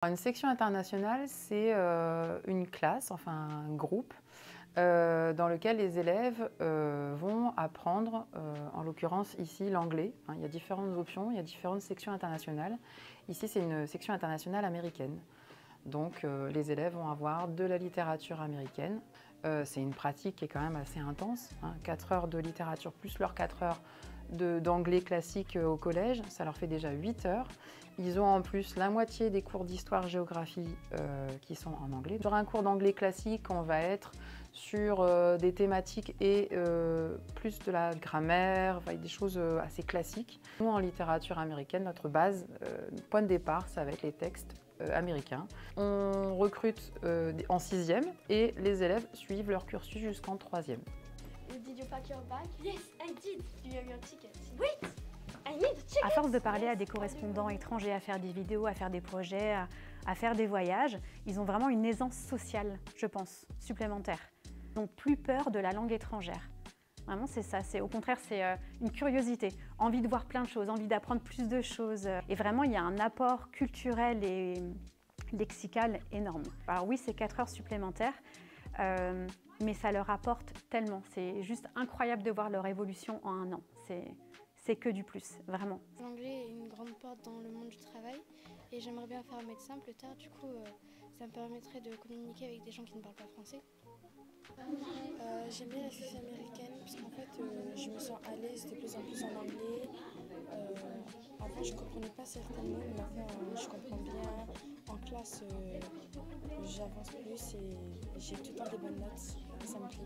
Une section internationale, c'est une classe, enfin un groupe, dans lequel les élèves vont apprendre, en l'occurrence ici, l'anglais. Il y a différentes options, il y a différentes sections internationales. Ici, c'est une section internationale américaine. Donc les élèves vont avoir de la littérature américaine. C'est une pratique qui est quand même assez intense, 4 heures de littérature plus leurs 4 heures d'anglais classique au collège, ça leur fait déjà 8 heures. Ils ont en plus la moitié des cours d'histoire-géographie qui sont en anglais. Sur un cours d'anglais classique, on va être sur des thématiques et plus de la grammaire, des choses assez classiques. Nous, en littérature américaine, notre base, point de départ, ça va être les textes américains. On recrute en 6e et les élèves suivent leur cursus jusqu'en 3e. Did you pack your bag? Yes, I did. Do you have your ticket? Wait, I need a ticket. À force de parler à des correspondants étrangers, à faire des vidéos, à faire des projets, à faire des voyages, ils ont vraiment une aisance sociale, je pense, supplémentaire. Ils n'ont plus peur de la langue étrangère. Vraiment, c'est ça. Au contraire, c'est une curiosité, envie de voir plein de choses, envie d'apprendre plus de choses. Et vraiment, il y a un apport culturel et lexical énorme. Alors oui, c'est 4 heures supplémentaires, mais ça leur apporte tellement. C'est juste incroyable de voir leur évolution en 1 an. C'est que du plus, vraiment. L'anglais est une grande porte dans le monde du travail et j'aimerais bien faire médecin plus tard. Du coup, ça me permettrait de communiquer avec des gens qui ne parlent pas français. J'aime bien la section américaine parce qu'en fait je me sens à l'aise de plus en plus en anglais. Avant je ne comprenais pas certains mots, mais maintenant je comprends bien. En classe j'avance plus et j'ai tout le temps des bonnes notes et ça me plaît.